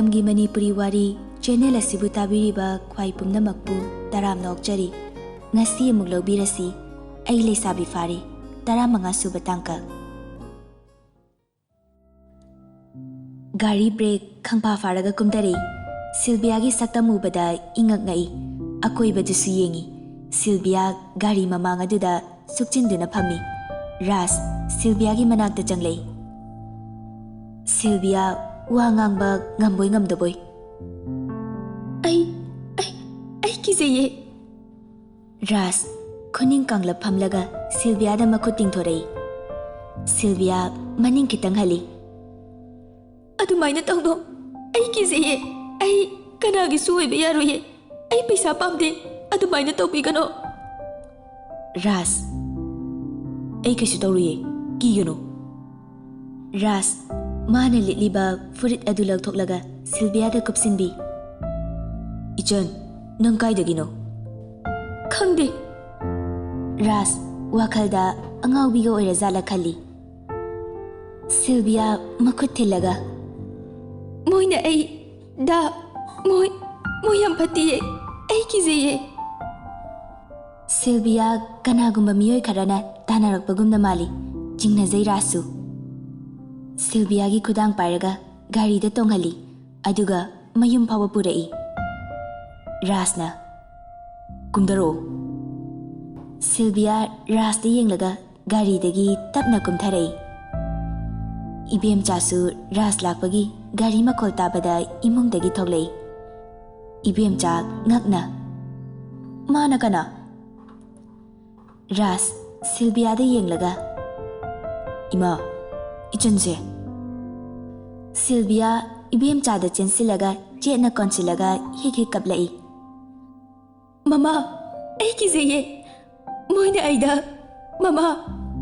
ꯃꯇꯝꯒꯤ ꯃꯅꯤꯄꯨꯔꯤ ꯋꯥꯔꯤ ꯆꯦꯅꯦꯜ ꯑꯁꯤꯕꯨ ꯇꯥꯕꯤꯔꯤꯕ ꯈ꯭ꯋꯥꯏ ꯄꯨꯝꯅꯃꯛꯄꯨ ꯇꯔꯥꯝꯅ ꯑꯣꯛꯆꯔꯤ. ꯉꯁꯤ ꯑꯃꯨꯛ ꯂꯧꯕꯤꯔꯁꯤ ꯑꯩ ꯂꯩꯁꯥꯕꯤ ꯐꯥꯔꯤ 15 ꯁꯨꯕ ꯇꯥꯡꯀꯛ. ꯒꯥꯔꯤ ꯕ꯭ꯔꯦꯛ ꯈꯪꯐꯥ ꯐꯥꯔꯒ ꯀꯨꯝꯊꯔꯛꯏ. ꯁꯤꯜꯚꯤꯌꯥꯒꯤ ꯁꯛꯇꯝ ꯎꯕꯗ ꯏꯉꯛ ꯉꯛꯏ. ꯑꯀꯣꯏꯕꯗꯨꯁꯨ ꯌꯦꯡꯉꯤ. ꯁꯤꯜꯚꯤꯌꯥ ꯒꯥꯔꯤ ꯃꯃꯥꯡ ꯑꯗꯨꯗ ꯁꯨꯛꯆꯤꯟꯗꯨꯅ ꯐꯝꯃꯤ. ꯔꯥꯖ ꯁꯤꯜꯚꯤꯌꯥꯒꯤ ꯃꯅꯥꯛꯇ ꯆꯪꯂꯛꯏ. ꯁꯤꯜꯚꯤꯌꯥ ꯋꯥ ꯉꯥꯡꯕ ꯉꯝꯕꯣꯏ ꯉꯝꯗꯕꯣꯏ. ꯑꯩ ꯀꯤꯖꯩꯌꯦ. ꯔꯥꯖ ꯈꯨꯅꯤꯡ ꯀꯥꯡꯂꯞ ꯐꯝꯂꯒ ꯁꯤꯜꯚꯤꯌꯥꯗ ꯃꯈꯨꯠ ꯇꯤꯡꯊꯣꯔꯛꯏ. ꯁꯤꯜꯚꯤꯌꯥ ꯃꯅꯤꯡ ꯈꯤꯇꯪ ꯍꯜꯂꯤ. ꯑꯗꯨꯃꯥꯏꯅ ꯇꯧꯅꯣ, ꯑꯩ ꯀꯤꯖꯩꯌꯦ. ꯑꯩ ꯀꯅꯥꯒꯤꯁꯨ ꯑꯣꯏꯕ ꯌꯥꯔꯣꯏꯌꯦ. ꯑꯩ ꯄꯩꯁꯥ ꯄꯥꯝꯗꯦ. ꯑꯗꯨꯃꯥꯏꯅ ꯇꯧꯕꯤꯒꯅꯣ. ꯔꯥꯖ ꯑꯩ ꯀꯩꯁꯨ ꯇꯧꯔꯨꯏꯌꯦ, ꯀꯤꯒꯅꯨ. ꯔꯥꯖ ꯃꯥꯅ ꯂꯤꯠꯂꯤꯕ ꯐꯨꯔꯤꯠ ꯑꯗꯨ ꯂꯧꯊꯣꯛꯂꯒ ꯁꯤꯜꯚꯤꯌꯥꯗ ꯀꯨꯞꯁꯤꯟꯕꯤ. ꯏꯆꯟ, ꯅꯪ ꯀꯥꯏꯗꯒꯤꯅꯣ? ꯈꯪꯗꯦ. ꯔꯥꯖ ꯋꯥꯈꯜꯗ ꯑꯉꯥꯎꯕꯤꯒ ꯑꯣꯏꯔꯖꯥꯠꯂ ꯈꯜꯂꯤ. ꯁꯤꯜꯚꯤꯌꯥ ꯃꯈꯨꯠ ꯊꯤꯜꯂꯒ ꯃꯣꯏꯅ ꯃꯣꯏ ꯌꯥꯝ ꯐꯠꯇꯤꯌꯦ. ꯑꯩ ꯀꯤꯖꯩꯌే. ꯁꯤꯜꯚꯤꯌా ꯀꯅꯥꯒꯨꯝꯕ ꯃꯤꯑꯣꯏ ꯈꯔꯅ ꯇꯥꯟꯅꯔꯛꯄꯒꯨꯝꯅ ꯃꯥꯜꯂꯤ. ꯆꯤꯡꯅꯖꯩ ꯔꯥꯖꯁꯨ. ꯁꯤꯜꯚꯤꯌꯥꯒꯤ ꯈꯨꯗꯥꯡ ꯄꯥꯏꯔꯒ ꯒꯥꯔꯤꯗ ꯇꯣꯡꯍꯜꯂꯤ. ꯑꯗꯨꯒ ꯃꯌꯨꯝ ꯐꯥꯎꯕ ꯄꯨꯔꯛꯏ. ꯔꯥꯖꯅ ꯀꯨꯝꯊꯔꯛꯑꯣ. ꯁꯤꯜꯚꯤꯌా ꯔꯥꯖꯇ ꯌꯦꯡꯂꯒ ꯒꯥꯔꯤꯗꯒꯤ ꯇꯞꯅ ꯀꯨꯝꯊꯔꯛꯏ. ꯏꯕꯦꯝꯆꯥꯁꯨ ꯔꯥꯖ ꯂꯥꯛꯄꯒꯤ ꯒꯥꯔꯤ ꯃꯈꯣꯜ ꯇꯥꯕꯗ ꯏꯃꯨꯡꯗꯒꯤ ꯊꯣꯛꯂꯛꯏ. ꯏꯕꯦꯝꯆꯥ ꯉꯛꯅ ꯃꯥꯅ ꯀꯅꯥ? ꯔꯥꯖ ꯁꯤꯜꯚꯤꯌꯥꯗ ꯌꯦꯡꯂꯒ ꯏꯃꯥ, ꯏꯆꯟꯁꯦ. ꯁꯤꯜꯚꯤꯌꯥ ꯏꯕꯦꯝꯆꯥꯗ ꯆꯦꯟꯁꯤꯜꯂꯒ ꯆꯦꯠꯅ ꯀꯣꯟꯁꯤꯜꯂꯒ ꯍꯤꯛ ꯍꯤꯛ ꯀꯞꯂꯛꯏ. ꯃꯃꯥ, ꯑꯩ ꯀꯤꯖꯩꯌꯦ. ꯃꯣꯏꯅ ꯃꯃꯥ,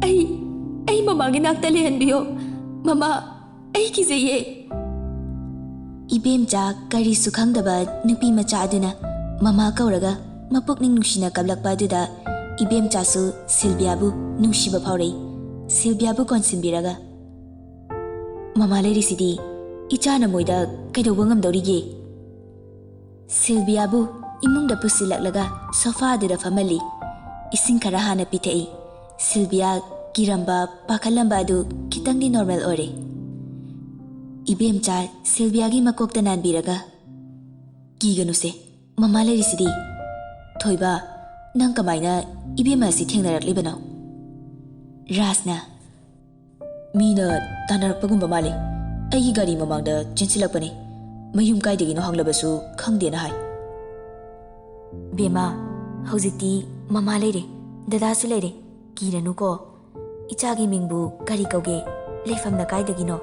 ꯑꯩ ꯃꯃꯥꯒꯤ ꯅꯥꯛꯇ ꯂꯩꯍꯟꯕꯤꯌꯣ. ꯃꯃꯥ, ꯑꯩ ꯀꯤꯖꯩꯌꯦ. ꯏꯕꯦꯝꯆꯥ ꯀꯔꯤꯁꯨ ꯈꯪꯗꯕ ꯅꯨꯄꯤ ꯃꯆꯥ ꯑꯗꯨꯅ ꯃꯃꯥ ꯀꯧꯔꯒ ꯃꯄꯨꯛꯅꯤꯡ ꯅꯨꯡꯁꯤꯅ ꯀꯞꯂꯛꯄ ꯑꯗꯨꯗ ꯏꯕꯦꯝꯆꯥꯁꯨ ꯁꯤꯜꯚꯤꯌꯥꯕꯨ ꯅꯨꯡꯁꯤꯕ ꯐꯥꯎꯔꯛꯏ. ꯁꯤꯜꯚꯤꯌꯥꯕꯨ ꯀꯣꯟꯁꯤꯟꯕꯤꯔꯒ ꯃꯃꯥ ꯂꯩꯔꯤꯁꯤꯗꯤ ꯏꯆꯥꯅ ꯃꯣꯏꯗ ꯀꯩꯗꯧꯕ ꯉꯝꯗꯧꯔꯤꯒꯦ? ꯁꯤꯜꯚꯤꯌꯥꯕꯨ ꯏꯃꯨꯡꯗ ꯄꯨꯁꯤꯜꯂꯛꯂꯒ ꯁꯣꯐꯥꯗꯨꯗ ꯐꯝꯍꯜꯂꯤ. ꯏꯁꯤꯡ ꯈꯔ ꯍꯥꯟꯅ ꯄꯤꯊꯛꯏ. ꯁꯤꯜꯚꯤꯌꯥ ꯀꯤꯔꯝꯕ ꯄꯥꯈꯠꯂꯝꯕ ꯑꯗꯨ ꯈꯤꯇꯪꯗꯤ ꯅꯣꯔꯃꯦꯜ ꯑꯣꯏꯔꯦ. ꯏꯕꯦꯝꯆꯥ ꯁꯤꯜꯚꯤꯌꯥꯒꯤ ꯃꯀꯣꯛꯇ ꯅꯥꯟꯕꯤꯔꯒ ꯀꯤꯒꯅꯨꯁꯦ, ꯃꯃꯥ ꯂꯩꯔꯤꯁꯤꯗꯤ. ꯊꯣꯏꯕ, ꯅꯪ ꯀꯃꯥꯏꯅ ꯏꯕꯦꯝꯃ ꯑꯁꯤ ꯊꯦꯡꯅꯔꯛꯂꯤꯕꯅꯣ? ꯔꯥꯖꯅ ꯃꯤꯅ ꯇꯥꯟꯅꯔꯛꯄꯒꯨꯝꯕ ꯃꯥꯜꯂꯤ. ꯑꯩꯒꯤ ꯒꯥꯔꯤ ꯃꯃꯥꯡꯗ ꯆꯦꯟꯁꯤꯜꯂꯛꯄꯅꯤ. ꯃꯌꯨꯝ ꯀꯥꯏꯗꯒꯤꯅꯣ ꯍꯪꯂꯕꯁꯨ ꯈꯪꯗꯦꯅ ꯍꯥꯏ. ꯕꯦꯝꯃ, ꯍꯧꯖꯤꯛꯇꯤ ꯃꯃꯥ ꯂꯩꯔꯦ, ꯗꯗꯥꯁꯨ ꯂꯩꯔꯦ. ꯀꯤꯔꯅꯨꯀꯣ. ꯏꯆꯥꯒꯤ ꯃꯤꯡꯕꯨ ꯀꯔꯤ ꯀꯧꯒꯦ? ꯂꯩꯐꯝꯅ ꯀꯥꯏꯗꯒꯤꯅꯣ?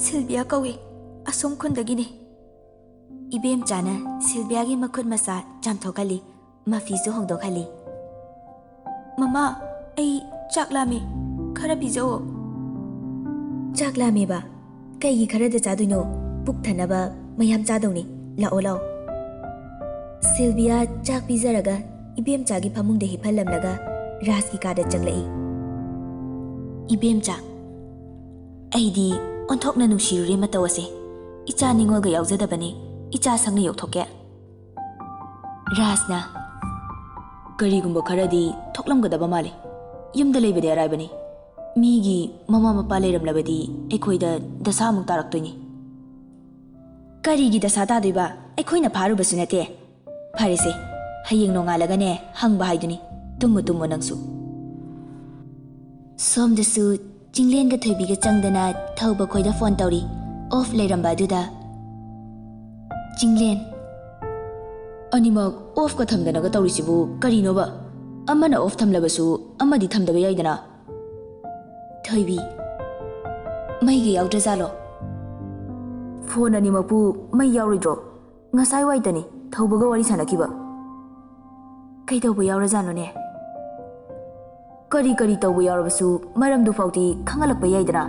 ꯁꯤꯜꯚꯤꯌꯥ ꯀꯧꯏ. ꯑꯁꯣꯝ ꯈꯨꯟꯗꯒꯤꯅꯤ. ꯏꯕꯦꯝꯆꯥꯅ ꯁꯤꯜꯚꯤꯌꯥꯒꯤ ꯃꯈꯨꯠ ꯃꯁꯥ ꯆꯥꯝꯊꯣꯛꯍꯜꯂꯤ. ꯃꯐꯤꯁꯨ ꯍꯣꯡꯗꯣꯛꯍꯜꯂꯤ. ꯃꯃꯥ, ꯑꯩ ꯆꯥꯛ ꯂꯥꯝꯃꯦ. ꯈꯔ ꯄꯤꯖꯑꯣ. ꯆꯥꯛ ꯂꯥꯝꯃꯦꯕ? ꯀꯩꯒꯤ ꯈꯔꯗ ꯆꯥꯗꯣꯏꯅꯣ? ꯄꯨꯛ ꯊꯟꯅꯕ ꯃꯌꯥꯝ ꯆꯥꯗꯧꯅꯤ. ꯂꯥꯛꯑꯣ. ꯁꯤꯜꯚꯤꯌꯥ ꯆꯥꯛ ꯄꯤꯖꯔꯒ ꯏꯕꯦꯝꯆꯥꯒꯤ ꯐꯃꯨꯡꯗ ꯍꯤꯞꯍꯜꯂꯝꯂꯒ ꯔꯥꯖꯀꯤ ꯀꯥꯗ ꯆꯪꯂꯛꯏ. ꯏꯕꯦꯝꯆꯥ, ꯑꯩꯗꯤ ꯑꯣꯟꯊꯣꯛꯅ ꯅꯨꯡꯁꯤꯔꯨꯔꯦ ꯃꯇꯧ ꯑꯁꯦ. ꯏꯆꯥ ꯅꯤꯡꯉꯣꯜꯒ ꯌꯥꯎꯖꯗꯕꯅꯤ. ꯏꯆꯥ ꯁꯪꯅ ꯌꯧꯊꯣꯛꯀꯦ. ꯔꯥꯖꯅ ꯀꯔꯤꯒꯨꯝꯕ ꯈꯔꯗꯤ ꯊꯣꯛꯂꯝꯒꯗꯕ ꯃꯥꯜꯂꯤ. ꯌꯨꯝꯗ ꯂꯩꯕꯗꯤ ꯑꯔꯥꯏꯕꯅꯤ. ꯃꯤꯒꯤ ꯃꯃꯥ ꯃꯄꯥ ꯂꯩꯔꯝꯂꯕꯗꯤ ꯑꯩꯈꯣꯏꯗ ꯗꯁꯥ ꯑꯃꯨꯛ ꯇꯥꯔꯛꯇꯣꯏꯅꯤ. ꯀꯔꯤꯒꯤ ꯗꯁꯥ ꯇꯥꯗꯣꯏꯕ? ꯑꯩꯈꯣꯏꯅ ꯐꯥꯔꯨꯕꯁꯨ ꯅꯠꯇꯦ. ꯐꯔꯦꯁꯦ, ꯍꯌꯦꯡ ꯅꯣꯡꯉꯥꯜꯂꯒꯅꯦ ꯍꯪꯕ ꯍꯥꯏꯗꯨꯅꯤ. ꯇꯨꯝꯃꯣ ꯅꯪꯁꯨ. ꯁꯣꯝꯗꯁꯨ ꯆꯤꯡꯂꯦꯟꯒ ꯊꯣꯏꯕꯤꯒ ꯆꯪꯗꯅ ꯊꯧꯕ ꯈꯣꯏꯗ ꯐꯣꯟ ꯇꯧꯔꯤ. ꯑꯣꯐ ꯂꯩꯔꯝꯕ ꯑꯗꯨꯗ ꯆꯤꯡꯂꯦꯟ, ꯑꯅꯤꯃꯛ ꯑꯣꯐꯀ ꯊꯝꯗꯅꯒ ꯇꯧꯔꯤꯁꯤꯕꯨ ꯀꯔꯤꯅꯣꯕ? ꯑꯃꯅ ꯑꯣꯐ ꯊꯝꯂꯕꯁꯨ ꯑꯃꯗꯤ ꯊꯝꯗꯕ ꯌꯥꯏꯗꯅ. ꯊꯣꯏꯕꯤ, ꯃꯩꯒ ꯌꯥꯎꯗ꯭ꯔꯖꯥꯠꯂꯣ? ꯐꯣꯟ ꯑꯅꯤꯃꯛꯄꯨ ꯃꯩ ꯌꯥꯎꯔꯣꯏꯗ꯭ꯔꯣ? ꯉꯁꯥꯏ ꯋꯥꯏꯇꯅꯤ ꯊꯧꯕꯒ ꯋꯥꯔꯤ ꯁꯥꯟꯅꯈꯤꯕ. ꯀꯩꯗꯧꯕ ꯌꯥꯎꯔꯖꯥꯠꯅꯣꯅꯦ? ꯀꯔꯤ ꯇꯧꯕ ꯌꯥꯎꯔꯕꯁꯨ ꯃꯔꯝꯗꯨ ꯐꯥꯎꯗꯤ ꯈꯪꯍꯜꯂꯛꯄ ꯌꯥꯏꯗꯅ.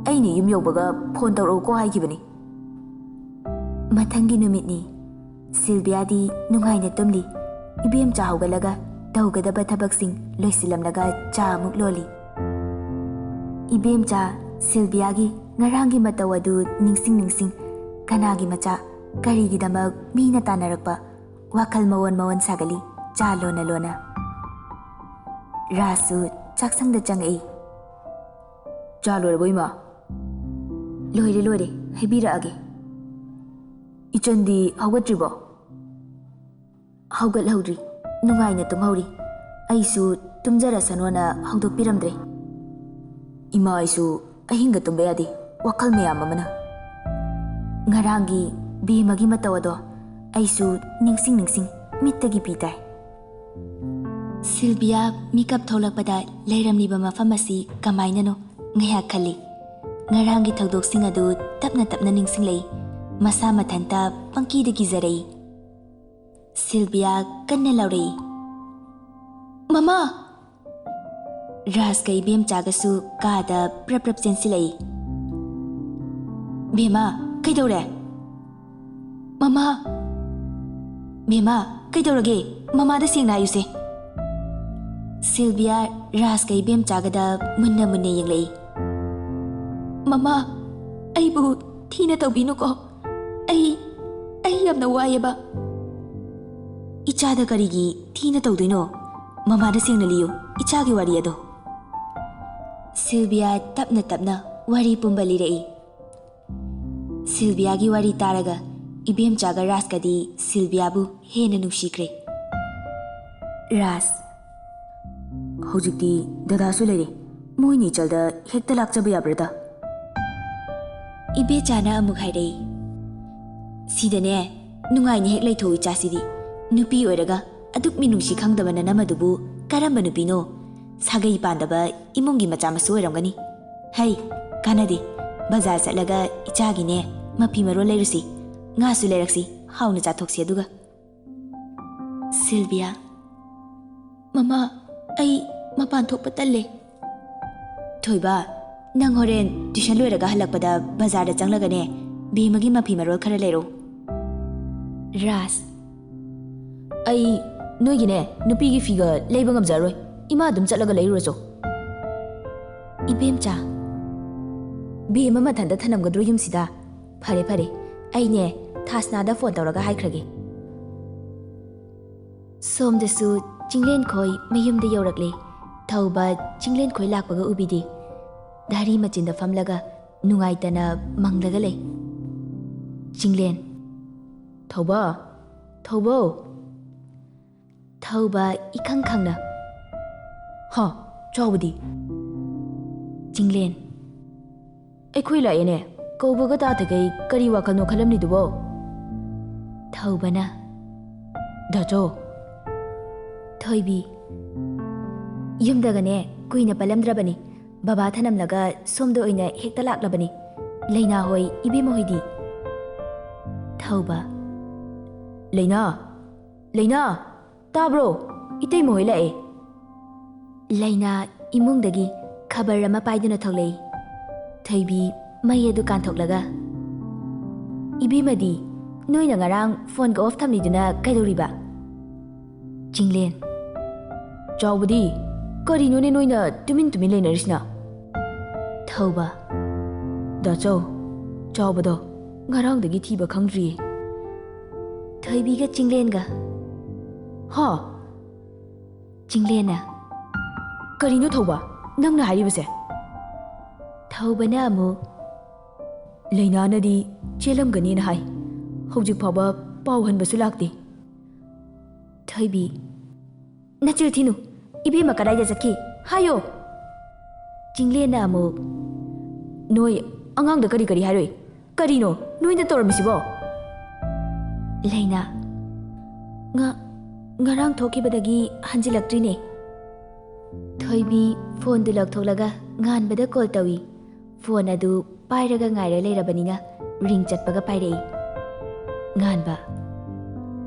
ꯑꯩꯅ ꯌꯨꯝ ꯌꯧꯕꯒ ꯐꯣꯟ ꯇꯧꯔꯛꯎꯀꯣ ꯍꯥꯏꯈꯤꯕꯅꯤ. ꯃꯊꯪꯒꯤ ꯅꯨꯃꯤꯠꯅꯤ. ꯁꯤꯜꯚꯤꯌꯥꯗꯤ ꯅꯨꯡꯉꯥꯏꯅ ꯇꯨꯝꯂꯤ. ꯏꯕꯦꯝꯆꯥ ꯍꯧꯒꯠꯂꯒ ꯇꯧꯒꯗꯕ ꯊꯕꯛꯁꯤꯡ ꯂꯣꯏꯁꯤꯜꯂꯝꯂꯒ ꯆꯥ ꯑꯃꯨꯛ ꯂꯣꯜꯂꯤ. ꯏꯕꯦꯝꯆꯥ ꯁꯤꯜꯚꯤꯌꯥꯒꯤ ngarangi mataw adu ningsing kanagi macha karigidamag mina tanarakpa wakal mawon sagali cha lona Rasu chaksangda changai cha lorabo ima loire haibiraage ichandi hawgatribo hawgal hawdri nungaina tumhawri aisu tumjara sanona hawdokpiramdre ima aisu ahinga tumba yadi wakal mayam amana ngarangi bemagi matawado aisu ningsing mittagi pitai Sylvia mikap tholakpada leiramniba mafam asi kamaina no ngaya khali ngarangi thawdoksing adu tapna ningsinglei masa mathanta pangki de gizarei Sylvia kanna laurei Mama Ras kai bem chagasu kada prap chensilei Bema kaidore Mama Bema kaidorage mama da singna ayuse Sylvia Ras kai bem chagada munna yenglei Mama aibu thina tawbinu ko ai yamna wayeba Ichada karigi thina tawdino mama da singna liyo ichagi wari ado Sylvia tapna wari pumbali rei Sylvia gi wari taraga ibem chaga Ras kadi Sylvia bu hena nushikre Ras Hojikti dada su leire moini chalda hekta lakchaba yabrada Ibe chana amuk hairei Sidane nungai ni hek laitho ichasidi nupi oiraga aduk minungsi khangdabana namadubu karamba nupino sagai pandaba imungi macha masu oiramgani hai kanade bazar satlaga ichagi ne mapi maro leirusi nga su leiraksi hauna chathoksi aduga Sylvia Mama ai mapan thokpa talle Thoiba nang horen tuition loiraga halakpada bazar da changlaga ne bemagi mapi maro khara leiro Ras ai noigine nupigi figa leiba ngamjaroi ima dum chatlaga leiruracho ibemcha bema mathanda thanamgadro yumsida phare ai ne thasna da phone tawraga haikrage somdasu chinglen khoi mayumda yaurakle thauba chinglen khoi lakpaga ubidi dari machinda famlaga nungaitana manglaga lei chinglen thauba thauba ikhang khangna ha chawdi chinglen aikhoi la ene kawbaga ta thagai kari wakal no khalamni dubo thaubana dajo thoibi yumdagane kuina palamdrabani baba thanamlaga somdo oina hekta laklabani leina hoi ibi mohoidi thauba leina tabro itei mohoi lae leina imungdagi khabar ama paiduna tholei thoibi mai adu kan thoklaga ibi madi noina ngarang phone ko off thamni duna kaidoriba chinglen chawbudi karino ne noina tumin leinarisna thauba da chawbado ngarang dagi thiba khangdri thoibi ga chinglen ga ha Chinglena karino thauba nangna haribase thaubana amu leina nadi chelamgani na hai hojik phaba pau hanbasu lakte thoibi nachil thinu ibe makarai da jakki hayo Chinglena amu noi angang da kari haroi karino noi da tormisibo leina ngarang thokibadagi hanjilaktrine thoibi phone du lakthoklaga nganbada call tawi phone adu pairaga ngaira leirabanina ring chatpaga pairei nganba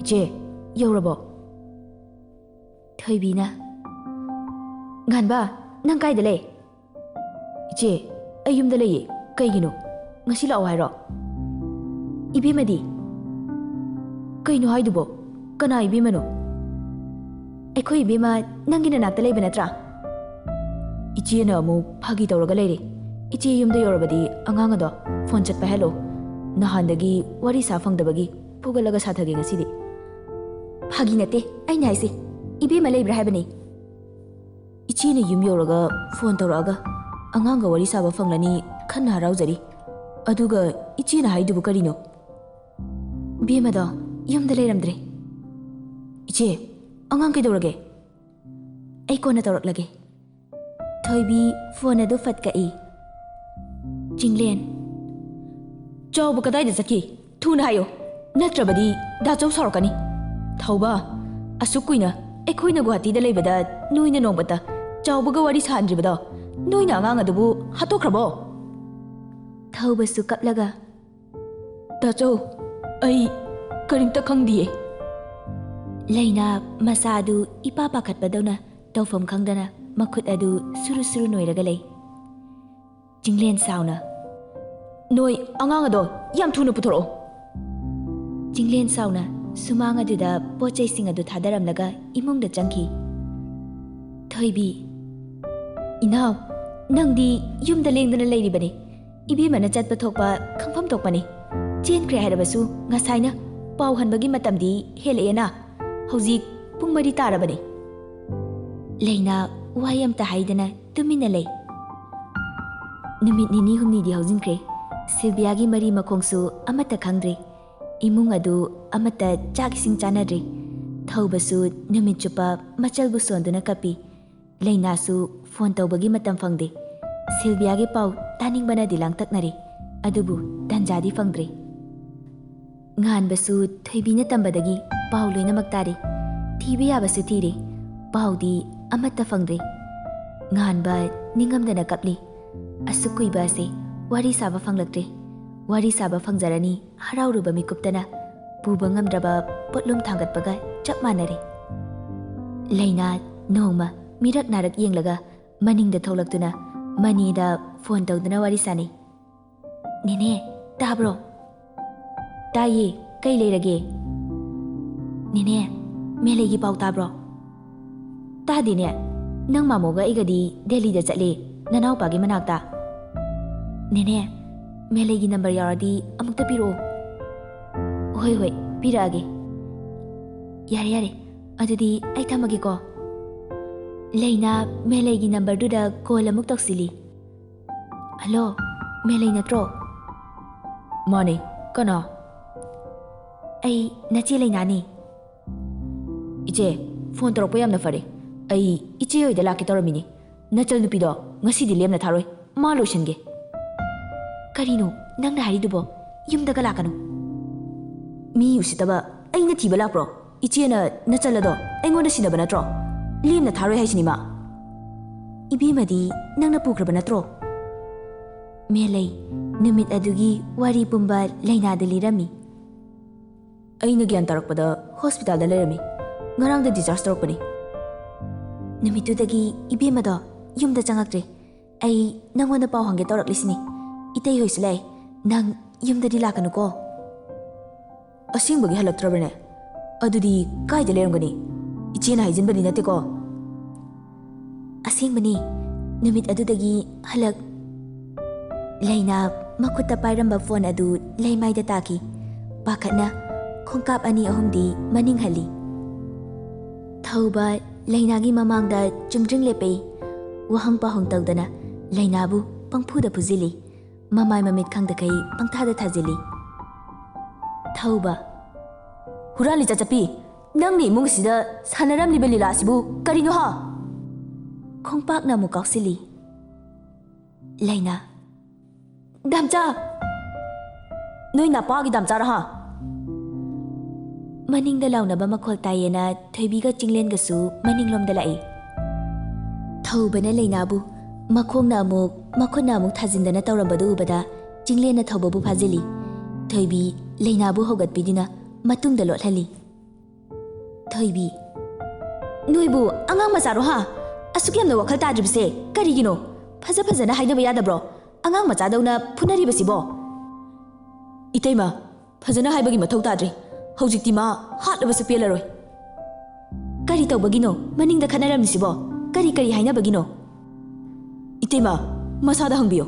iche yorabo thoibina nganba nang kaida le iche ayumda leye kaigino ngasi law hairo ibimadi kaino haidubo kana ibimano Aikhoi bema nangina nakta leiba natra Ichena amu phagi tawraga leire Ichi yumda yorabadi angang ado phone chat pa hello nahandagi wari sa fangdabagi pugalaga sathage ngasidi Phagi nate ai nai se ibe ma leibra habani Ichi ne yum yoraga phone tawraga angang ga wari sa ba fanglani khanna haraujari aduga ichi na haidu karino Bema do yumda leiramdre Ichi angang kai dorage ai kona tawraklage Thoibi phone adu fatkai Jinglen Chau bu kadai da sakhi thuna hayo natrabadi da chau sarakani thauba asukuina ekhoina guhati da leibada noina nongbata chaubuga wari sanjibada noina angang adubu hatokrabo Thaubasu kaplaga da chau ai karimta khangdiye Leina masadu ipa pakhatpadona tawfam khangdana makhut adu suru suru noiraga lei Jinglen sauna Noi angang ado yam thuna puthoro Jinglen sauna sumang aduda pochai sing adu thadaramlaga imungda changki Thoibi Inaw nangdi yumda lengdana leiribani ibe mana chatpa thokpa khangpham tokpani chen kre harabasu ngasaina pau hanbagi matamdi heleena hojik pung mari tarabani Leina wayam ta haidana tumina lei Numit nini humni di haujinkre Sylvia gi mari makhongsu amata khangdre imung adu amata chak sing chanadre thaubasu numit chupa machalbu sonduna kapi Leina su phone tawbagi matam fangde Sylvia gi pau taning bana dilang taknari adubu danjadi fangdre ngan basu thoibina tambadagi pau loina maktari thibi yabasu thire paudi amata fangdre ngan ba ningamdana kapli asukui ba se wari saba fanglaktre wari saba fangjarani harauruba mikuptana puba ngamdraba potlum thangatpaga chap manare Leina noma mirak narak yenglaga maningda tholaktuna manida phone tawduna wari sani Nene tabro Taye kai leirage Nene melegi pau tabro Tadine nang mamoga igadi Delhi da chatle nanau pagi manakta Nene melegi number yaradi amukta piro Hoi hoi pirage Yare yare adudi ai thamage ko Leina melegi number duda call amuk taksili Hello melei natro Mane kana Ai nachi Leina ni Iche phone torok yamna fare ai iche hoi da laki toramini nachal nupi do ngasi di lemna tharoi ma loishange Karino nangna haridubo yumdaga lakanu Mi usitaba aina thiba lakpro iche na nachal ado aingonda sinaba natro lemna tharoi haisini ma Ibimadi nangna pukraba natro Melei numit adugi wari pumba Leina dalirami Aina gyan tarakpada hospital da lerami ngarang da discharge tarakpani Numitudagi ibimado yumda changaktre ai nangona pau hange toraklisini itei hoislai nang yumda di lakanu ko Asingbagi halaktrabane adudi kai da lerangani iche na haijinbani nate ko Asingbani numit adudagi halak Leina makuta pairamba phone adu leimai da taki pakhatna khongkap ani ahumdi maning hali Thauba Leina gi mamangda chumjring lepei wahang pa hong tawdana Leina bu pangphuda phuzili mamai mamit khangda kai pangthada thajili Thauba Hurali chachapi nangni imung sida sanaram ni belila sibu karino ha khongpak na mukaksili Leina Damcha Noi na pa gi damcha ra ha Maningda launaba makhol tayena thoibiga Jinglenga su maninglomda lai Thaubana Leinabu makhongna amuk thajindana tawrambadu ubada Jinglena thaubabu phajili Thoibi Leinabu hogatpidina matungda lothali Thoibi Noibu angang macharo ha asukyamna wakhal tadribse karigino phajana haidaba yadabro angang machadawna phunaribasibo Itaima phajana haibagi mathau tadre Hojikti ma hatlabasa pelaroi Kari tawbagino maningda khanaramnisibo kari hainabagino Itema masada hangbiyo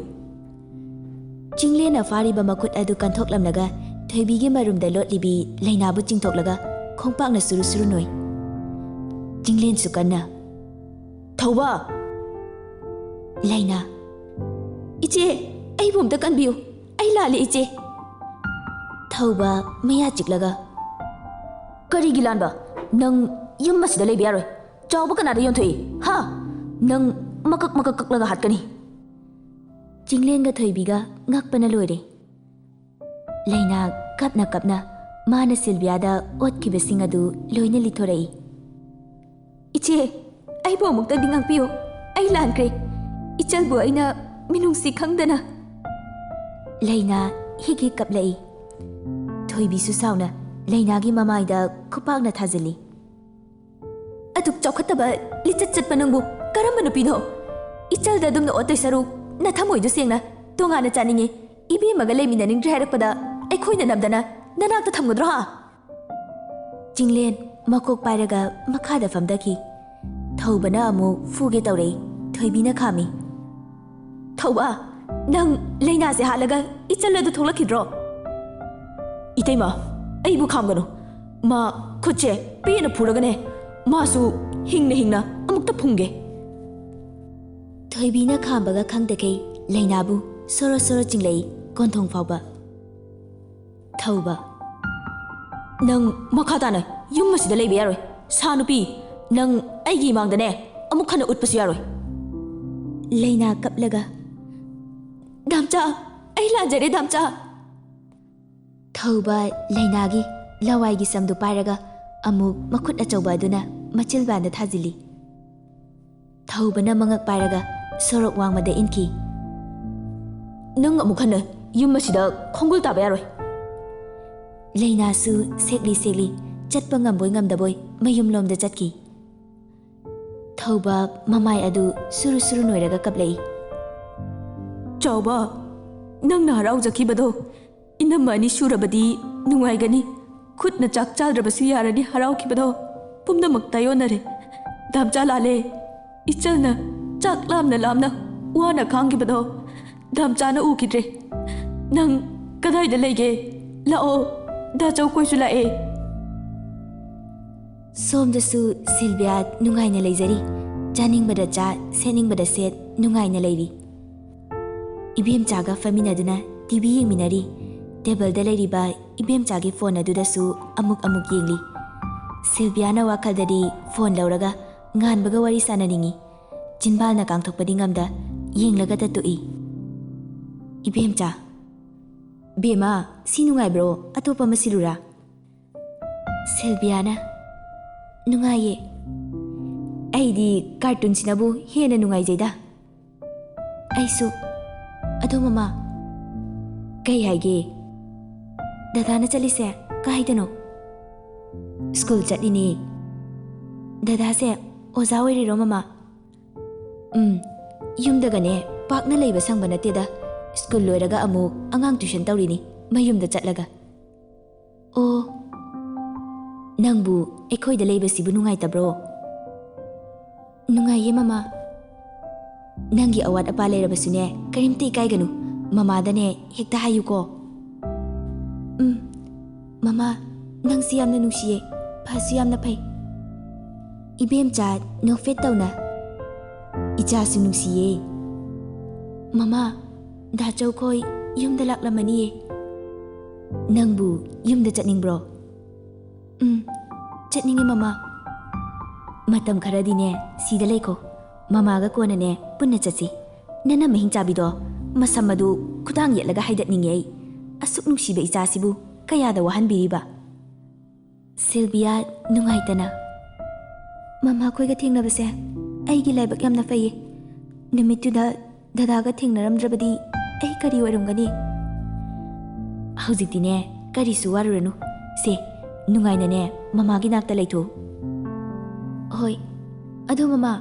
ꯆꯤꯡꯂꯦꯟꯅ ꯐꯥꯔꯤꯕ ꯃꯈꯨꯠ ꯑꯗꯨ ꯀꯟꯊꯣꯛꯂꯝꯂꯒ ꯊꯣꯏꯕꯤꯒꯤ ꯃꯔꯨꯝꯗ ꯂꯣꯠꯂꯤꯕꯤ ꯂꯩꯅꯥꯕꯨ ꯆꯤꯡꯊꯣꯛꯂꯒ ꯈꯣꯡꯄꯥꯛꯅ ꯁꯨꯔꯨ ꯁꯨꯔꯨ ꯅꯣꯏ꯫ ꯆꯤꯡꯂꯦꯟꯁꯨ ꯀꯟꯅ ꯊꯧꯕ ꯂꯩꯅꯥ ꯏꯆꯦ ꯑꯩꯕꯨ ꯑꯝꯇ ꯀꯟꯕꯤꯌꯨ ꯑꯩ ꯂꯥꯜꯂꯦ ꯏꯆꯦ꯫ ꯊꯧꯕ ꯃꯌꯥ ꯆꯤꯛꯂꯒ ꯀꯔꯤꯒꯤ ꯂꯥꯟꯕ ꯅꯪ ꯌꯨꯝ ꯑꯁꯤꯗ ꯂꯩꯕ ꯌꯥꯔꯣꯏ ꯆꯥꯎꯕ ꯀꯅꯥꯗ ꯌꯣꯟꯊꯣꯛꯏ ꯍꯥ ꯅꯪ ꯃꯀꯛ ꯃꯀꯛ ꯀꯛꯂꯒ ꯍꯥꯠꯀꯅꯤ꯫ ꯆꯤꯡꯂꯦꯟꯒ ꯊꯣꯏꯕꯤꯒ ꯉꯛꯄꯅ ꯂꯣꯏꯔꯦ꯫ ꯂꯩꯅꯥ ꯀꯞꯅ ꯀꯞꯅ ꯃꯥꯅ ꯁꯤꯜꯚꯤꯌꯥꯗ ꯑꯣꯠꯈꯤꯕꯁꯤꯡ ꯑꯗꯨ ꯂꯣꯏꯅ ꯂꯤꯊꯣꯔꯛꯏ꯫ ꯏꯆꯦ ꯑꯩꯕꯨ ꯑꯃꯨꯛꯇꯪꯗꯤ ꯉꯥꯛꯄꯤꯌꯨ ꯑꯩ ꯂꯥꯟꯈ꯭ꯔꯦ ꯏꯆꯜꯕꯨ ꯑꯩꯅ ꯃꯤꯅꯨꯡꯁꯤ ꯈꯪꯗꯅ꯫ ꯂꯩꯅꯥ ꯍꯤꯛ ꯍꯤꯛ ꯀꯞꯂꯛꯏ꯫ ꯊꯣꯏꯕꯤꯁꯨ ꯁꯥꯎꯅ ꯂꯩꯅꯥꯒꯤ ꯃꯃꯥꯏꯗ ꯈꯨꯄꯥꯛꯅ ꯊꯥꯖꯤꯜꯂꯤ꯫ ꯑꯗꯨꯛ ꯆꯥꯎꯈꯠꯇꯕ ꯂꯤꯆꯠ ꯆꯠꯄ ꯅꯪꯕꯨ ꯀꯔꯝꯕ ꯅꯨꯄꯤꯅꯣ? ꯏꯆꯜꯗ ꯑꯗꯨꯝꯅ ꯑꯣꯠꯇꯣꯏ ꯁꯔꯨꯛ ꯅꯊꯃꯣꯏꯗꯨ ꯁꯦꯡꯅ ꯇꯣꯉꯥꯟꯅ ꯆꯥꯅꯤꯡꯉꯤ ꯏꯕꯦꯝꯃꯒ ꯂꯩꯃꯤꯟꯅꯅꯤꯡꯗ꯭ꯔꯦ ꯍꯥꯏꯔꯛꯄꯗ ꯑꯩꯈꯣꯏꯅ ꯅꯝꯗꯅ ꯅꯅꯥꯛꯇ ꯊꯝꯒꯗ꯭ꯔꯣ ꯍꯥ? ꯆꯤꯡꯂꯦꯟ ꯃꯀꯣꯛ ꯄꯥꯏꯔꯒ ꯃꯈꯥꯗ ꯐꯝꯊꯈꯤ꯫ ꯊꯧꯕꯅ ꯑꯃꯨꯛ ꯐꯨꯒꯦ ꯇꯧꯔꯛꯏ꯫ ꯊꯣꯏꯕꯤꯅ ꯈꯥꯝꯃꯤ꯫ ꯊꯧꯕ ꯅꯪ ꯂꯩꯅꯥꯁꯦ ꯍꯥꯠꯂꯒ ꯏꯆꯜ ꯑꯗꯨ ꯊꯣꯛꯂꯛꯈꯤꯗ꯭ꯔꯣ? 이때마 ꯑꯩꯕꯨ ꯈꯥꯝꯒꯅꯨ ꯃꯥ ꯈꯨꯠꯁꯦ ꯄꯦꯅ ꯐꯨꯔꯒꯅꯦ 마수 ꯍꯤꯡꯅ ꯑꯃꯨꯛꯇ ꯐꯨꯡꯒꯦ꯫ ꯊꯣꯏꯕꯤꯅ ꯈꯥꯝꯕꯒ ꯈꯪꯗꯈꯩ ꯂꯩꯅꯥꯕꯨ ꯁꯣꯔꯣ ꯁꯣꯔꯣ ꯆꯤꯡꯂꯛꯏ ꯀꯣꯟꯊꯣꯡ ꯐꯥꯎꯕ꯫ ꯊꯧꯕ ꯅꯪ ꯃꯈꯥ ꯇꯥꯅ ꯌꯨꯝ ꯑꯁꯤꯗ ꯂꯩꯕ ꯌꯥꯔꯣꯏ ꯁꯥ ꯅꯨꯄꯤ ꯅꯪ ꯑꯩꯒꯤ ꯏꯃꯥꯡꯗꯅꯦ ꯑꯃꯨꯛ ꯍꯟꯅ ꯎꯠꯄꯁꯨ ꯌꯥꯔꯣꯏ꯫ ꯂꯩꯅꯥ ꯀꯞꯂꯒ ꯗꯥꯝꯆꯥ ꯑꯩ ꯂꯥꯟꯖꯔꯦ ꯗꯥꯝꯆꯥ꯫ ꯊꯧꯕ ꯂꯩꯅꯥꯒꯤ ꯂꯋꯥꯏꯒꯤ ꯁꯝꯗꯨ ꯄꯥꯏꯔꯒ ꯑꯃꯨꯛ ꯃꯈꯨꯠ ꯑꯆꯧꯕ ꯑꯗꯨꯅ ꯃꯆꯤꯜꯕꯥꯟꯗ ꯊꯥꯖꯤꯜꯂꯤ꯫ ꯊꯧꯕꯅ ꯃꯉꯛ ꯄꯥꯏꯔꯒ ꯁꯣꯔꯣꯛ ꯋꯥꯡꯃꯗ ꯏꯟꯈꯤ꯫ ꯅꯪ ꯑꯃꯨꯛ ꯍꯟꯅ ꯌꯨꯝ ꯑꯁꯤꯗ ꯈꯣꯡꯒꯨꯜ ꯇꯥꯕ ꯌꯥꯔꯣꯏ꯫ ꯂꯩꯅꯥꯁꯨ ꯁꯦꯛꯂꯤ ꯁꯦꯛꯂꯤ ꯆꯠꯄ ꯉꯝꯕꯣꯏ ꯉꯝꯗꯕꯣꯏ ꯃꯌꯨꯝꯂꯣꯝꯗ ꯆꯠꯈꯤ꯫ ꯊꯧꯕ ꯃꯃꯥꯏ ꯑꯗꯨ ꯁꯨꯔꯨ ꯁꯨꯔꯨ ꯅꯣꯏꯔꯒ ꯀꯞꯂꯛꯏ꯫ ꯆꯥꯎꯕ ꯅꯪꯅ ꯍꯔꯥꯎꯖꯈꯤꯕꯗꯣ ꯏꯅꯝꯃ ꯑꯅꯤ ꯁꯨꯔꯕꯗꯤ ꯅꯨꯡꯉꯥꯏꯒꯅꯤ ꯈꯨꯠꯅ ꯆꯥꯛ ꯆꯥꯗ꯭ꯔꯕꯁꯨ ꯌꯥꯔꯅꯤ ꯍꯔꯥꯎꯈꯤꯕꯗꯣ ꯄꯨꯝꯅꯃꯛ ꯇꯥꯌꯣꯟꯅꯔꯦ꯫ ꯗꯥꯝꯆꯥ ꯂꯥꯜꯂꯦ 이철나 ꯆꯥꯛ ꯂꯥꯝꯅ ꯂꯥꯝꯅ ꯋꯥꯅ ꯈꯥꯡꯈꯤꯕꯗꯣ ꯗꯥꯝꯆꯥꯅ ꯎꯈꯤꯗ꯭ꯔꯦ꯫ ꯅꯪ ꯀꯗꯥꯏꯗ ꯂꯩꯒꯦ? ꯂꯥꯛꯑꯣ ꯗꯥꯆꯧ ꯈꯣꯏꯁꯨ ꯂꯥꯛꯑꯦ꯫ ꯁꯣꯝꯗꯁꯨ ꯁꯤꯜꯚꯤꯌꯥ ꯅꯨꯡꯉꯥꯏꯅ ꯂꯩꯖꯔꯤ ꯆꯥꯅꯤꯡꯕꯗ ꯆꯥ ꯁꯦꯠꯅꯤꯡꯕꯗ ꯁꯦꯠ ꯅꯨꯡꯉꯥꯏꯅ ꯂꯩꯔꯤ꯫ ꯏꯕꯦꯝꯆꯥꯒ ꯐꯝꯃꯤꯟꯅꯗꯨꯅ ꯇꯤꯚꯤ ꯌꯦꯡꯃꯤꯟꯅꯔꯤ꯫ ꯇꯦꯕꯜꯗ ꯂꯩꯔꯤꯕ ꯏꯕꯦꯝꯆꯥꯒꯤ ꯐꯣꯟ ꯑꯗꯨꯗꯁꯨ ꯑꯃꯨꯛ ꯌꯦꯡꯂꯤ꯫ ꯁꯤꯜꯚꯤꯌꯥꯅ ꯋꯥꯈꯜꯗꯗꯤ ꯐꯣꯟ ꯂꯧꯔꯒ ꯉꯥꯟꯕꯒ ꯋꯥꯔꯤ ꯁꯥꯟꯅꯅꯤꯡꯉꯤ꯫ ꯆꯤꯟꯕꯥꯜꯅ ꯀꯥꯡꯊꯣꯛꯄꯗꯤ ꯉꯝꯗ ꯌꯦꯡꯂꯒꯇ ꯇꯣꯛꯏ꯫ 이뱀자 ꯕꯦꯃꯥ ꯁꯤ ꯅꯨꯡꯉꯥꯏꯕ꯭ꯔꯣ ꯑꯇꯣꯞꯄ ꯑꯃ ꯁꯤꯜꯂꯨꯔꯥ? ꯁꯤꯜꯚꯤꯌꯥꯅ ꯅꯨꯡꯉꯥꯏꯌꯦ ꯑꯩꯗꯤ ꯀꯥꯔꯇꯨꯟꯁꯤꯅꯕꯨ ꯍꯦꯟꯅ ꯅꯨꯡꯉꯥꯏꯖꯩꯗ꯫ ꯑꯩꯁꯨ ꯑꯗꯣ ꯃꯃꯥ ꯀꯩ ꯍꯥꯏꯒꯦ? ꯗꯗꯥꯅ ꯆꯠꯂꯤꯁꯦ ꯀꯥꯏꯗꯅꯣ? ꯁ꯭ꯀꯨꯜ ꯆꯠꯂꯤꯅꯦ꯫ ꯗꯗꯥꯁꯦ ꯑꯣꯖꯥ ꯑꯣꯏꯔꯤꯔꯣ ꯃꯃꯥ? ꯌꯨꯝꯗꯒꯅꯦ ꯄꯥꯛꯅ ꯂꯩꯕ ꯁꯪꯕ ꯅꯠꯇꯦꯗ ꯁ꯭ꯀꯨꯜ ꯂꯣꯏꯔꯒ ꯑꯃꯨꯛ ꯑꯉꯥꯡ ꯇ꯭ꯌꯨꯁꯟ ꯇꯧꯔꯤꯅꯤ ꯃꯌꯨꯝꯗ ꯆꯠꯂꯒ꯫ ꯑꯣ ꯅꯪꯕꯨ ꯑꯩꯈꯣꯏꯗ ꯂꯩꯕꯁꯤꯕꯨ ꯅꯨꯡꯉꯥꯏꯇꯕ꯭ꯔꯣ? ꯅꯨꯡꯉꯥꯏꯌꯦ ꯃꯃꯥ꯫ ꯅꯪꯒꯤ ꯑꯋꯥꯠ ꯑꯄꯥ ꯂꯩꯔꯕꯁꯨꯅꯦ ꯀꯔꯤꯝꯇ ꯏꯀꯥꯏꯒꯅꯨ ꯃꯃꯥꯗꯅꯦ ꯍꯦꯛꯇ ꯍꯥꯏꯌꯨꯀꯣ꯫ ꯃꯃꯥ ꯅꯪꯁꯤ ꯌꯥꯝꯅ ꯅꯨꯡꯁꯤꯌꯦ ꯐꯁꯨ ꯌꯥꯝꯅ ꯐꯩ꯫ 이뱀자 ꯅꯣꯛꯐꯦꯠ ꯇꯧꯅ 이자ꯁꯨ ꯅꯨꯡꯁꯤꯌꯦ꯫ ꯃꯃꯥ ꯗꯥꯆꯧ ꯈꯣꯏ ꯌꯨꯝꯗ ꯂꯥꯛꯂꯝꯃꯅꯤꯌꯦ꯫ ꯅꯪꯕꯨ ꯌꯨꯝꯗ ꯆꯠꯅꯤꯡꯕ꯭ꯔꯣ? ꯆꯠꯅꯤꯡꯉꯦ ꯃꯃꯥ꯫ ꯃꯇꯝ ꯈꯔꯗꯤꯅꯦ ꯁꯤꯗ ꯂꯩꯈꯣ ꯃꯃꯥꯒ ꯀꯣꯟꯅꯅꯦ ꯄꯨꯟꯅ ꯆꯠꯁꯤ꯫ ꯅꯅ ꯃꯍꯤꯡ ꯆꯥꯕꯤꯗꯣ ꯃꯁꯝ ꯑꯗꯨ ꯈꯨꯗꯥꯡ ꯌꯦꯠꯂꯒ ꯍꯥꯏꯗꯠꯅꯤꯡꯉꯦ ꯑꯩ ꯑꯁꯨꯛ ꯅꯨꯡꯁꯤꯕ ꯏꯆꯥꯁꯤꯕꯨ ꯀꯌꯥꯗ ꯋꯥꯍꯟꯕꯤꯔꯤꯕ꯫ ꯁꯤꯜꯚꯤꯌꯥ ꯅꯨꯡꯉꯥꯏꯇꯅ ꯃꯃꯥ ꯈꯣꯏꯒ ꯊꯦꯡꯅꯕꯁꯦ ꯑꯩꯒꯤ ꯂꯥꯏꯕꯛ ꯌꯥꯝꯅ ꯐꯩꯌꯦ꯫ ꯅꯨꯃꯤꯠꯇꯨꯗ ꯗꯗꯥꯒ ꯊꯦꯡꯅꯔꯝꯗ꯭ꯔꯕꯗꯤ ꯑꯩ ꯀꯔꯤ ꯑꯣꯏꯔꯝꯒꯅꯤ? ꯍꯧꯖꯤꯛꯇꯤꯅꯦ ꯀꯔꯤꯁꯨ ꯋꯥꯔꯨꯔꯅꯨ ꯁꯦ ꯅꯨꯡꯉꯥꯏꯅꯅꯦ ꯃꯃꯥꯒꯤ ꯅꯥꯛꯇ ꯂꯩꯊꯣꯛꯎ꯫ ꯍꯣꯏ ꯑꯗꯣ ꯃꯃꯥ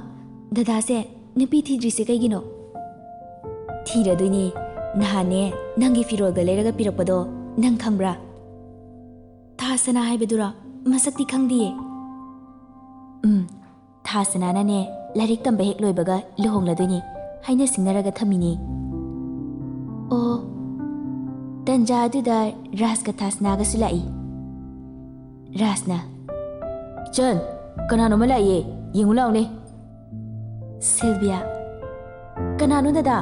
ꯗꯗꯥꯁꯦ ꯅꯨꯄꯤ ꯊꯤꯗ꯭ꯔꯤꯁꯦ ꯀꯩꯒꯤꯅꯣ? ꯊꯤꯔꯗꯣꯏꯅꯦ ꯅꯍꯥꯟꯅꯦ ꯅꯪꯒꯤ ꯐꯤꯔꯣꯜꯒ ꯂꯩꯔꯒ ꯄꯤꯔꯛꯄꯗꯣ ꯅꯪ ꯈꯪꯕ꯭ꯔꯥ? ꯊꯥꯁꯅꯥ ꯍꯥꯏꯕꯗꯨꯔꯣ? ꯃꯁꯛꯇꯤ ꯈꯪꯗꯤꯌꯦ꯫ ꯊꯥꯁꯅꯥꯅꯅꯦ ꯂꯥꯏꯔꯤꯛ ꯇꯝꯕ ꯍꯦꯛ ꯂꯣꯏꯕꯒ ꯂꯨꯍꯣꯡꯂꯗꯣꯏꯅꯦ ꯍꯥꯏꯅ ꯁꯤꯡꯅꯔꯒ ꯊꯝꯃꯤꯅꯦ꯫ ꯑꯣ ꯇꯟꯖꯥ ꯑꯗꯨꯗ ꯔꯥꯖꯀ ꯊꯥꯁꯅꯥꯒꯁꯨ ꯂꯥꯛꯏ꯫ ꯔꯥꯖꯅ ꯏꯆꯟ, ꯀꯅꯥꯅꯣꯃ ꯂꯥꯛꯏꯌꯦ, ꯌꯦꯡꯉꯨ ꯂꯥꯎꯅꯦ꯫ ꯁꯤꯜꯚꯤꯌꯥ, ꯀꯅꯥꯅꯣ ꯗꯗꯥ?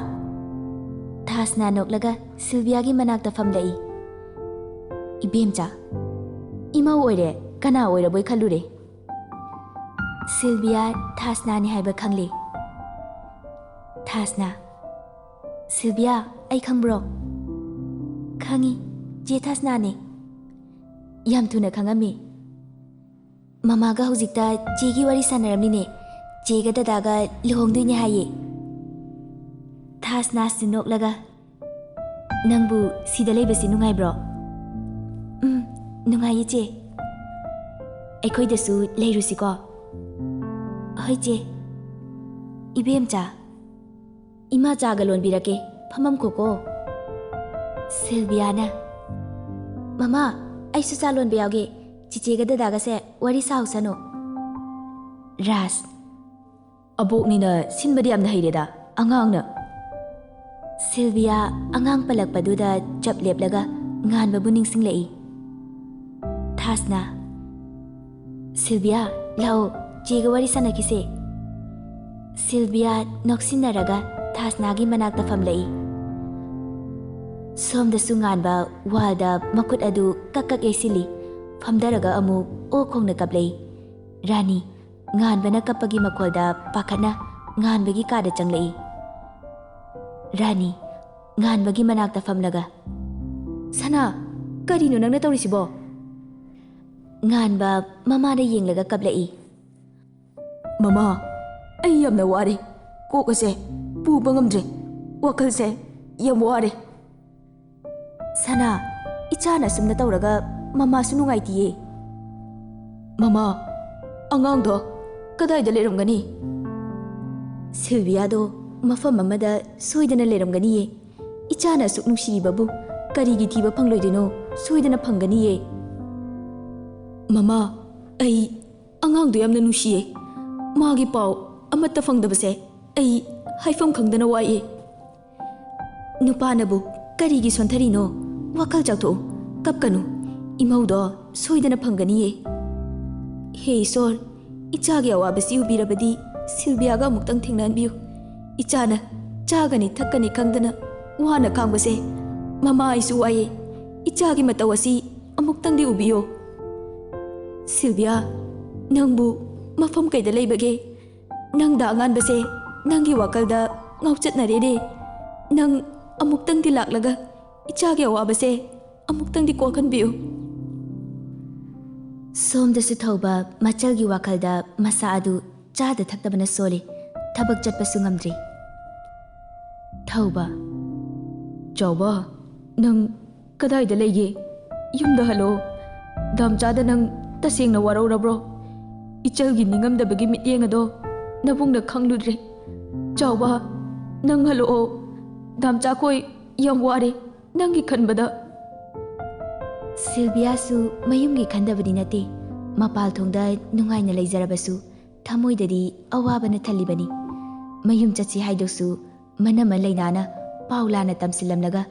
ꯊꯥꯁꯅꯥ ꯅꯣꯛꯂꯒ ꯁꯤꯜꯚꯤꯌꯥꯒꯤ ꯃꯅꯥꯛꯇ ꯐꯝꯂꯛꯏ꯫ ꯏꯕꯦꯝꯆꯥ, ꯏꯃꯧ ꯑꯣꯏꯔꯦ, ꯀꯅꯥ ꯑꯣꯏꯔꯕꯣꯏ ꯈꯜꯂꯨꯔꯦ꯫ ꯁꯤꯜꯚꯤꯌꯥ ꯊꯥꯁꯅꯥꯅꯤ ꯍꯥꯏꯕ ꯈꯪꯂꯦ꯫ ꯊꯥꯁꯅꯥ, ꯁꯤꯜꯚꯤꯌꯥ ꯑꯩ ꯈꯪꯕ꯭ꯔꯣ? ꯈꯪꯉꯤ, ꯆꯦ ꯊꯥꯁꯅꯥꯅꯦ꯫ ꯌꯥꯝ ꯊꯨꯅ ꯈꯪꯉꯝꯃꯤ꯫ ꯃꯃꯥꯒ ꯍꯧꯖꯤꯛꯇ ꯆꯦꯒꯤ ꯋꯥꯔꯤ ꯁꯥꯟꯅꯔꯝꯃꯤꯅꯦ꯫ ꯆꯦꯒ ꯗꯗꯥꯒ ꯂꯨꯍꯣꯡꯗꯣꯏꯅꯦ ꯍꯥꯏꯌꯦ꯫ ꯊꯥꯁꯅꯥꯁꯨ ꯅꯣꯛꯂꯒ ꯅꯪꯕꯨ ꯁꯤꯗ ꯂꯩꯕꯁꯤ ꯅꯨꯡꯉꯥꯏꯕ꯭ꯔꯣ? ꯅꯨꯡꯉꯥꯏꯌꯦ ꯆꯦ꯫ ꯑꯩꯈꯣꯏꯗꯁꯨ ꯂꯩꯔꯨꯁꯤꯀꯣ? ꯍꯣꯏ ꯆꯦ꯫ ꯏꯕꯦꯝꯆꯥ, ꯏꯃꯥ ꯆꯥꯒ ꯂꯣꯟꯕꯤꯔꯛꯀꯦ, ꯐꯝꯃꯝꯈꯣꯀꯣ꯫ ꯁꯤꯜꯚꯤꯌꯥꯅ ꯃꯃꯥ, ꯑꯩꯁꯨ ꯆꯥ ꯂꯣꯟꯕ ꯌꯥꯎꯒꯦ, ꯆꯤꯆꯦꯒ ꯗꯗꯥꯒꯁꯦ ꯋꯥꯔꯤ ꯁꯥꯍꯧꯁꯅꯨ꯫ ꯔꯥꯖ, ꯑꯕꯣꯛꯅꯤꯅ ꯁꯤꯟꯕꯗꯤ ꯌꯥꯝꯅ ꯍꯩꯔꯦꯗ, ꯑꯉꯥꯡꯅ꯫ ꯁꯤꯜꯚꯤꯌꯥ ꯑꯉꯥꯡ ꯄꯜꯂꯛꯄꯗꯨꯗ ꯆꯞ ꯂꯦꯞꯂꯒ ꯉꯥꯟꯕꯕꯨ ꯅꯤꯡꯁꯤꯡꯂꯛꯏ꯫ ꯊꯥꯁꯅꯥ, ꯁꯤꯜꯚꯤꯌꯥ ꯂꯥꯛꯑꯣ, ꯆꯦꯒ ꯋꯥꯔꯤ ꯁꯥꯟꯅꯈꯤꯁꯦ꯫ ꯁꯤꯜꯚꯤꯌꯥ ꯅꯣꯛꯁꯤꯟꯅꯔꯒ ꯊꯥꯁꯅꯥꯒꯤ ꯃꯅꯥꯛꯇ ꯐꯝꯂꯛꯏ꯫ ꯁꯣꯝꯗꯁꯨ ꯉꯥꯟꯕ ꯋꯥꯜꯗ ꯃꯈꯨꯠ ꯑꯗꯨ ꯀꯛ ꯀꯛ ꯌꯩꯁꯤꯜꯂꯤ꯫ ꯐꯝꯊꯔꯒ ꯑꯃꯨꯛ ꯑꯣ ꯈꯣꯡꯅ ꯀꯞꯂꯛꯏ꯫ ꯔꯥꯅꯤ ꯉꯥꯟꯕꯅ ꯀꯞꯄꯒꯤ ꯃꯈꯣꯜꯗ ꯄꯥꯈꯠꯅ ꯉꯥꯟꯕꯒꯤ ꯀꯥꯗ ꯆꯪꯂꯛꯏ꯫ ꯔꯥꯅꯤ ꯉꯥꯟꯕꯒꯤ ꯃꯅꯥꯛꯇ ꯐꯝꯂꯒ ꯁꯅꯥ, ꯀꯔꯤꯅꯣ ꯅꯪꯅ ꯇꯧꯔꯤꯁꯤꯕꯣ? ꯉꯥꯟꯕ ꯃꯃꯥꯗ ꯌꯦꯡꯂꯒ ꯀꯞꯂꯛꯏ꯫ ꯃꯃꯥ, ꯑꯩ ꯌꯥꯝꯅ ꯋꯥꯔꯦ, ꯀꯣꯛ ꯑꯁꯦ ꯄꯨꯕ ꯉꯝꯗ꯭ꯔꯦ, ꯋꯥꯈꯜꯁꯦ ꯌꯥꯝ ꯋꯥꯔꯦ꯫ ꯁꯅꯥ, ꯏꯆꯥꯅ ꯑꯁꯨꯝꯅ ꯇꯧꯔꯒ ꯃꯃꯥꯁꯨ ꯅꯨꯡꯉꯥꯏꯇꯤꯌꯦ꯫ ꯃꯃꯥ, ꯑꯉꯥꯡꯗꯣ ꯀꯗꯥꯏꯗ ꯂꯩꯔꯝꯒꯅꯤ? ꯁꯤꯜꯚꯤꯌꯥꯗꯣ ꯃꯐꯝ ꯑꯃꯗ ꯁꯣꯏꯗꯅ ꯂꯩꯔꯝꯒꯅꯤꯌꯦ꯫ ꯏꯆꯥꯅ ꯑꯁꯨꯛ ꯅꯨꯡꯁꯤꯔꯤꯕꯕꯨ ꯀꯔꯤꯒꯤ ꯊꯤꯕ ꯐꯪꯂꯣꯏꯗꯣꯏꯅꯣ? ꯁꯣꯏꯗꯅ ꯐꯪꯒꯅꯤꯌꯦ꯫ ꯃꯃꯥ, ꯑꯩ ꯑꯉꯥꯡꯗꯣ ꯌꯥꯝꯅ ꯅꯨꯡꯁꯤꯌꯦ꯫ ꯃꯥꯒꯤ ꯄꯥꯎ ꯑꯃꯠꯇ ꯐꯪꯗꯕꯁꯦ ꯑꯩ ꯍꯥꯏꯐꯝ ꯈꯪꯗꯅ ꯋꯥꯏꯑꯦ꯫ ꯅꯨꯄꯥꯅꯕꯨ ꯀꯔꯤꯒꯤ ꯁꯣꯟꯊꯔꯤꯅꯣ? ꯋꯥꯈꯜ ꯆꯥꯎꯊꯣꯛꯎ, ꯀꯞꯀꯅꯨ, ꯏꯃꯧꯗꯣ ꯁꯣꯏꯗꯅ ꯐꯪꯒꯅꯤꯌꯦ꯫ ꯍꯦ ꯏꯁꯣꯔ, ꯏꯆꯥꯒꯤ ꯑꯋꯥꯕꯁꯤ ꯎꯕꯤꯔꯕꯗꯤ ꯁꯤꯜꯚꯤꯌꯥꯒ ꯑꯃꯨꯛꯇꯪ ꯊꯦꯡꯅꯍꯟꯕꯤꯌꯨ꯫ ꯏꯆꯥꯅ ꯆꯥꯒꯅꯤ ꯊꯛꯀꯅꯤ ꯈꯪꯗꯅ ꯋꯥꯅ ꯈꯥꯡꯕꯁꯦ ꯃꯃꯥ ꯑꯩꯁꯨ ꯋꯥꯏꯑꯦ꯫ ꯏꯆꯥꯒꯤ ꯃꯇꯧ ꯑꯁꯤ ꯑꯃꯨꯛꯇꯪꯗꯤ ꯎꯕꯤꯌꯣ꯫ ꯁꯤꯜꯚꯤꯌꯥ, ꯅꯪꯕꯨ ꯃꯐꯝ ꯀꯩꯗ ꯂꯩꯕꯒꯦ? ꯅꯪꯗ ꯑꯉꯥꯟꯕꯁꯦ ꯅꯪꯒꯤ ꯋꯥꯈꯜꯗ ꯉꯥꯎꯆꯠꯅꯔꯦꯅꯦ꯫ ꯅꯪ ꯑꯃꯨꯛꯇꯪꯗꯤ ꯂꯥꯛꯂꯒ ꯏꯆꯥꯒꯤ ꯑꯋꯥꯕꯁꯦ ꯑꯃꯨꯛꯇꯪꯗꯤ ꯀꯣꯛꯍꯟꯕꯤꯌꯨ꯫ ꯁꯣꯝꯗꯁꯨ ꯊꯧꯕ ꯃꯆꯜꯒꯤ ꯋꯥꯈꯜꯗ ꯃꯁꯥ ꯑꯗꯨ ꯆꯥꯗ ꯊꯛꯇꯕꯅ ꯁꯣꯜꯂꯤ꯫ ꯊꯕꯛ ꯆꯠꯄꯁꯨ ꯉꯝꯗ꯭ꯔꯤ꯫ ꯊꯧꯕ, ꯆꯥꯎꯕ, ꯅꯪ ꯀꯗꯥꯏꯗ ꯂꯩꯒꯦ? ꯌꯨꯝꯗ ꯍꯜꯂꯛꯑꯣ꯫ ꯗꯥꯝꯆꯥꯗ ꯅꯪ ꯇꯁꯦꯡꯅ ꯋꯥꯔꯧꯔꯕ꯭ꯔꯣ? ꯏꯆꯜꯒꯤ ꯅꯤꯡꯉꯝꯗꯕꯒꯤ ꯃꯤꯠꯌꯦꯡ ꯑꯗꯣ ꯅꯕꯨꯡꯅ ꯈꯪꯂꯨꯗ꯭ꯔꯦ꯫ ꯆꯥꯎꯕ, ꯅꯪ ꯍꯜꯂꯛꯑꯣ꯫ ꯗꯥꯝꯆꯥꯈꯣꯏ ꯌꯥꯝ ꯋꯥꯔꯦ ꯅꯪꯒꯤ ꯈꯟꯕꯗ꯫ ꯁꯤꯜꯚꯤꯌꯥꯁꯨ ꯃꯌꯨꯝꯒꯤ ꯈꯟꯗꯕꯗꯤ ꯅꯠꯇꯦ꯫ ꯃꯄꯥꯜꯊꯣꯡꯗ ꯅꯨꯡꯉꯥꯏꯅ ꯂꯩꯖꯔꯕꯁꯨ ꯊꯃꯣꯏꯗꯗꯤ ꯑꯋꯥꯕꯅ ꯊꯜꯂꯤꯕꯅꯤ꯫ ꯃꯌꯨꯝ ꯆꯠꯁꯤ ꯍꯥꯏꯗꯧꯁꯨ ꯃꯅꯝꯃ ꯂꯩꯅꯥꯅ ꯄꯥꯎ ꯂꯥꯟꯅ ꯇꯝꯁꯤꯜꯂꯝꯂꯒ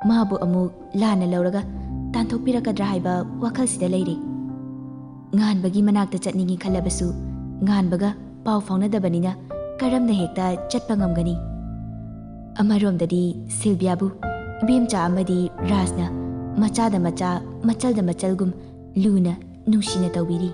ꯃꯥꯕꯨ ꯑꯃꯨꯛ ꯂꯥꯟꯅ ꯂꯧꯔꯒ ꯇꯥꯟꯊꯣꯛꯄꯤꯔꯛꯀꯗ꯭ꯔꯥ ꯍꯥꯏꯕ ꯋꯥꯈꯜꯁꯤꯗ ꯂꯩꯔꯦ꯫ ꯉꯥꯟꯕꯒꯤ ꯃꯅꯥꯛꯇ ꯆꯠꯅꯤꯡꯉꯤ ꯈꯜꯂꯕꯁꯨ ꯉꯥꯟꯕꯒ ꯄꯥꯎ ꯐꯥꯎꯅꯗꯕꯅꯤꯅ ꯀꯔꯝꯅ ꯍꯦꯛꯇ ꯆꯠꯄ ꯉꯝꯒꯅꯤ? ꯑꯃꯔꯣꯝꯗꯗꯤ ꯁꯤꯜꯚꯤꯌꯥꯕꯨ ꯏꯕꯦꯝꯆꯥ ꯑꯃꯗꯤ ꯔꯥꯖꯅ ꯃꯆꯥꯗ ꯃꯆꯥ ꯃꯆꯜꯗ ꯃꯆꯜꯒꯨꯝ ꯂꯨꯅ ꯅꯨꯡꯁꯤꯅ ꯇꯧꯕꯤꯔꯤ꯫